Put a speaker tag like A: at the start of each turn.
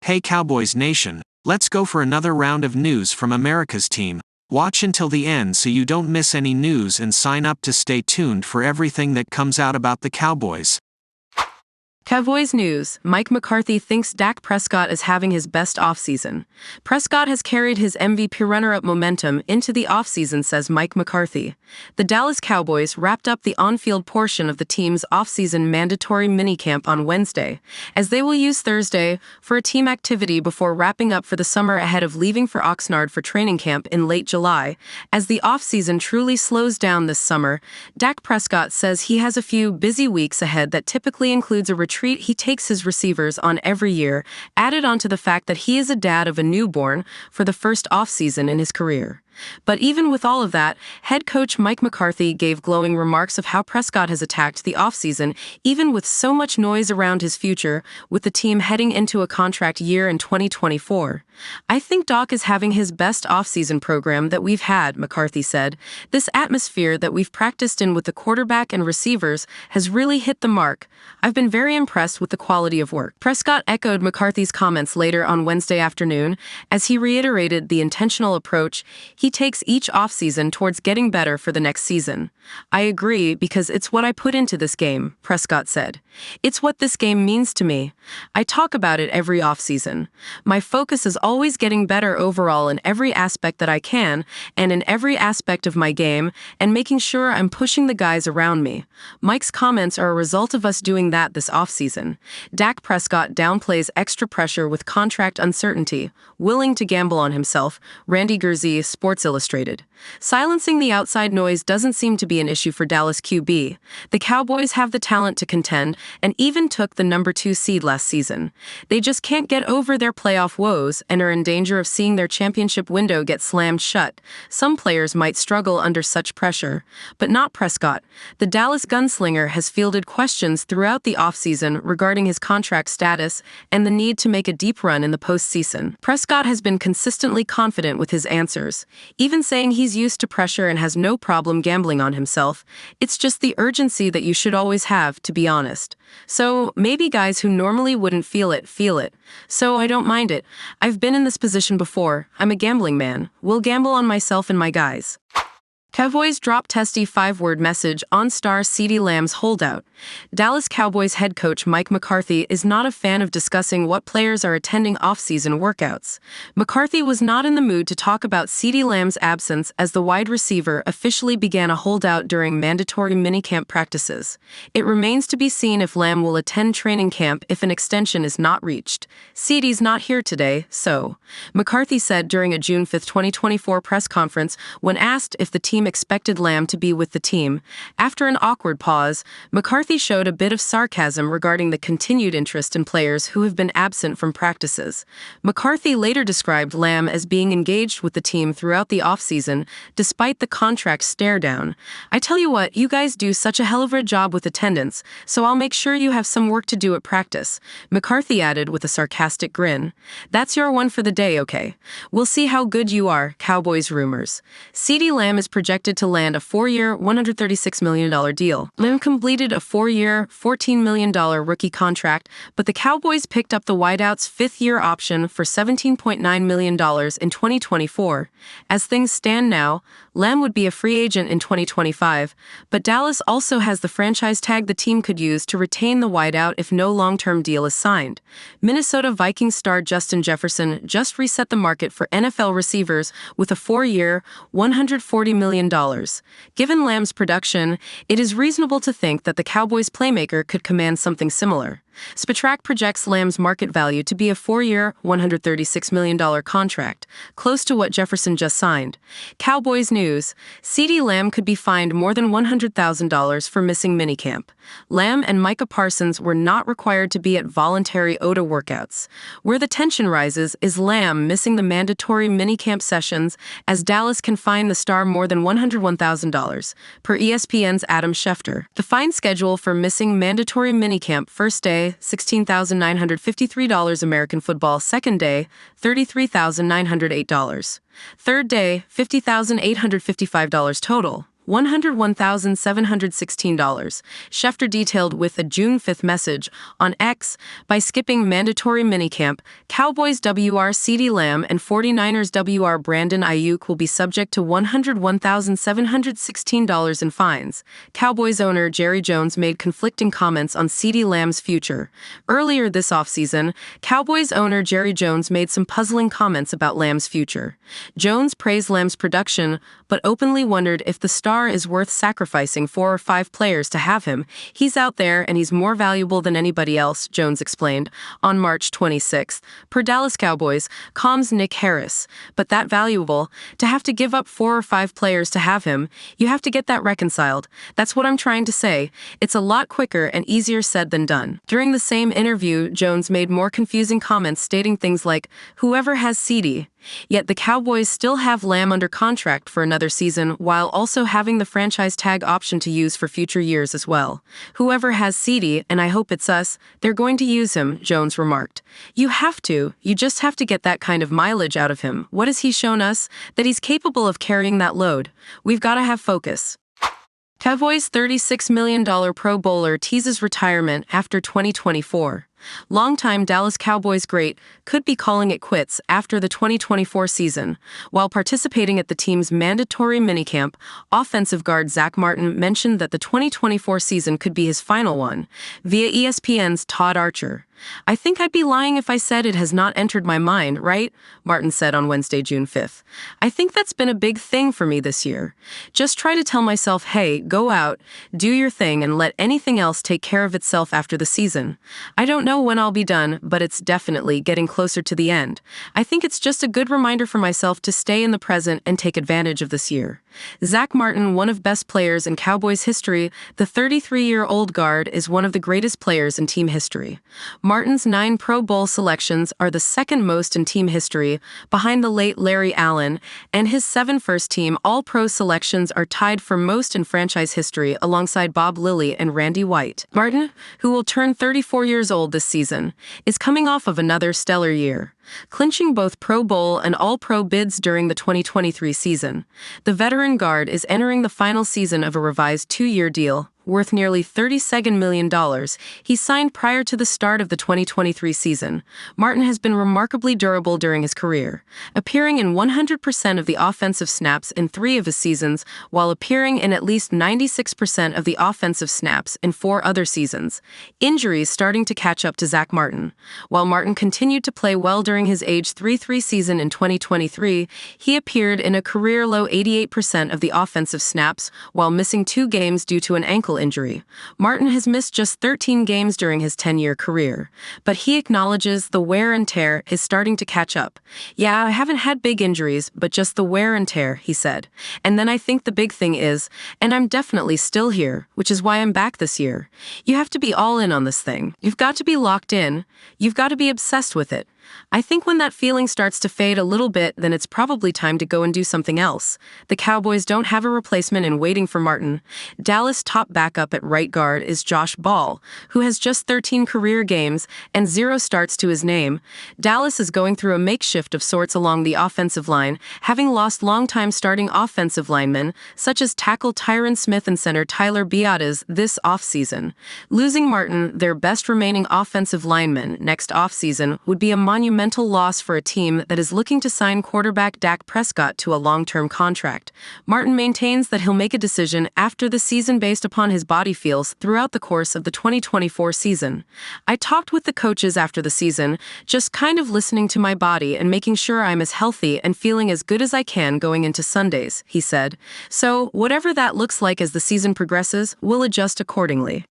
A: Hey Cowboys Nation, let's go for another round of news from America's team. Watch until the end so you don't miss any news and sign up to stay tuned for everything that comes out about the Cowboys.
B: Cowboys news. Mike McCarthy thinks Dak Prescott is having his best offseason. Prescott has carried his MVP runner-up momentum into the offseason, says Mike McCarthy. The Dallas Cowboys wrapped up the on-field portion of the team's offseason mandatory minicamp on Wednesday, as they will use Thursday for a team activity before wrapping up for the summer ahead of leaving for Oxnard for training camp in late July. As the offseason truly slows down this summer, Dak Prescott says he has a few busy weeks ahead that typically includes a retreat he takes his receivers on every year, added onto the fact that he is a dad of a newborn for the first offseason in his career. But even with all of that, head coach Mike McCarthy gave glowing remarks of how Prescott has attacked the offseason, even with so much noise around his future, with the team heading into a contract year in 2024. I think Doc is having his best offseason program that we've had, McCarthy said. This atmosphere that we've practiced in with the quarterback and receivers has really hit the mark. I've been very impressed with the quality of work. Prescott echoed McCarthy's comments later on Wednesday afternoon, as he reiterated the intentional approach he takes each offseason towards getting better for the next season. I agree because it's what I put into this game, Prescott said. It's what this game means to me. I talk about it every offseason. My focus is always getting better overall in every aspect that I can and in every aspect of my game and making sure I'm pushing the guys around me. Mike's comments are a result of us doing that this offseason. Dak Prescott downplays extra pressure with contract uncertainty, willing to gamble on himself, Randy Gurzy, Sports Illustrated. Silencing the outside noise doesn't seem to be an issue for Dallas QB. The Cowboys have the talent to contend and even took the number 2 seed last season. They just can't get over their playoff woes and are in danger of seeing their championship window get slammed shut. Some players might struggle under such pressure, but not Prescott. The Dallas gunslinger has fielded questions throughout the offseason regarding his contract status and the need to make a deep run in the postseason. Prescott has been consistently confident with his answers, even saying he's used to pressure and has no problem gambling on himself. It's just the urgency that you should always have, to be honest. So maybe guys who normally wouldn't feel it. So I don't mind it. I've been in this position before. I'm a gambling man. Will gamble on myself and my guys. Cowboys drop testy 5-word message on star Ceedee Lamb's holdout. Dallas Cowboys head coach Mike McCarthy is not a fan of discussing what players are attending off-season workouts. McCarthy was not in the mood to talk about Ceedee Lamb's absence as the wide receiver officially began a holdout during mandatory minicamp practices. It remains to be seen if Lamb will attend training camp if an extension is not reached. Ceedee's not here today, so McCarthy said during a June 5, 2024 press conference when asked if the team expected Lamb to be with the team. After an awkward pause, McCarthy showed a bit of sarcasm regarding the continued interest in players who have been absent from practices. McCarthy later described Lamb as being engaged with the team throughout the offseason, despite the contract stare-down. I tell you what, you guys do such a hell of a job with attendance, so I'll make sure you have some work to do at practice, McCarthy added with a sarcastic grin. That's your one for the day, okay? We'll see how good you are, Cowboys rumors. Ceedee Lamb is projected to land a 4-year, $136 million deal. Lamb completed a 4-year, $14 million rookie contract, but the Cowboys picked up the wideout's 5th-year option for $17.9 million in 2024. As things stand now, Lamb would be a free agent in 2025, but Dallas also has the franchise tag the team could use to retain the wideout if no long-term deal is signed. Minnesota Vikings star Justin Jefferson just reset the market for NFL receivers with a 4-year, $140 million. Given Lamb's production, it is reasonable to think that the Cowboys playmaker could command something similar. Spotrac projects Lamb's market value to be a 4-year, $136 million contract, close to what Jefferson just signed. Cowboys news. Ceedee Lamb could be fined more than $100,000 for missing minicamp. Lamb and Micah Parsons were not required to be at voluntary OTA workouts. Where the tension rises is Lamb missing the mandatory minicamp sessions, as Dallas can fine the star more than $101,000, per ESPN's Adam Schefter. The fine schedule for missing mandatory minicamp first day, $16,953 American football, second day, $33,908. Third day, $50,855 total. $101,716, Schefter detailed with a June 5th message on X. By skipping mandatory minicamp, Cowboys WR Ceedee Lamb and 49ers WR Brandon Ayuk will be subject to $101,716 in fines. Cowboys owner Jerry Jones made conflicting comments on Ceedee Lamb's future. Earlier this offseason, Cowboys owner Jerry Jones made some puzzling comments about Lamb's future. Jones praised Lamb's production, but openly wondered if the star is worth sacrificing 4 or 5 players to have him. He's out there and he's more valuable than anybody else, Jones explained. On March 26th, per Dallas Cowboys.com's Nick Harris. But that valuable, to have to give up 4 or 5 players to have him, you have to get that reconciled. That's what I'm trying to say. It's a lot quicker and easier said than done. During the same interview, Jones made more confusing comments stating things like, whoever has Ceedee. Yet the Cowboys still have Lamb under contract for another season while also having the franchise tag option to use for future years as well. Whoever has Ceedee, and I hope it's us, they're going to use him, Jones remarked. You just have to get that kind of mileage out of him. What has he shown us? That he's capable of carrying that load. We've got to have focus. Cowboys' $36 million Pro Bowler teases retirement after 2024. Longtime Dallas Cowboys great could be calling it quits after the 2024 season. While participating at the team's mandatory minicamp, offensive guard Zack Martin mentioned that the 2024 season could be his final one, via ESPN's Todd Archer. I think I'd be lying if I said it has not entered my mind, right? Martin said on Wednesday, June 5th. I think that's been a big thing for me this year. Just try to tell myself, hey, go out, do your thing, and let anything else take care of itself after the season. I don't know when I'll be done, but it's definitely getting closer to the end. I think it's just a good reminder for myself to stay in the present and take advantage of this year. Zack Martin, one of best players in Cowboys history, the 33-year-old guard is one of the greatest players in team history. Martin's 9 Pro Bowl selections are the second most in team history, behind the late Larry Allen, and his 7 first-team All-Pro selections are tied for most in franchise history alongside Bob Lilly and Randy White. Martin, who will turn 34 years old this season, is coming off of another stellar year, clinching both Pro Bowl and All-Pro bids during the 2023 season. The veteran guard is entering the final season of a revised 2-year deal, worth nearly $37 million, he signed prior to the start of the 2023 season. Martin has been remarkably durable during his career, appearing in 100% of the offensive snaps in 3 of his seasons, while appearing in at least 96% of the offensive snaps in 4 other seasons. Injuries starting to catch up to Zack Martin. While Martin continued to play well during his age 3-3 season in 2023, he appeared in a career-low 88% of the offensive snaps, while missing 2 games due to an ankle injury. Martin has missed just 13 games during his 10-year career, but he acknowledges the wear and tear is starting to catch up. Yeah, I haven't had big injuries, but just the wear and tear, he said. And then I think the big thing is, and I'm definitely still here, which is why I'm back this year. You have to be all in on this thing. You've got to be locked in. You've got to be obsessed with it. I think when that feeling starts to fade a little bit, then it's probably time to go and do something else. The Cowboys don't have a replacement in waiting for Martin. Dallas' top backup at right guard is Josh Ball, who has just 13 career games and 0 starts to his name. Dallas is going through a makeshift of sorts along the offensive line, having lost longtime starting offensive linemen, such as tackle Tyron Smith and center Tyler Biadasz this offseason. Losing Martin, their best remaining offensive lineman, next offseason would be a monumental loss for a team that is looking to sign quarterback Dak Prescott to a long-term contract. Martin maintains that he'll make a decision after the season based upon his body feels throughout the course of the 2024 season. I talked with the coaches after the season, just kind of listening to my body and making sure I'm as healthy and feeling as good as I can going into Sundays, he said. So, whatever that looks like as the season progresses, we'll adjust accordingly.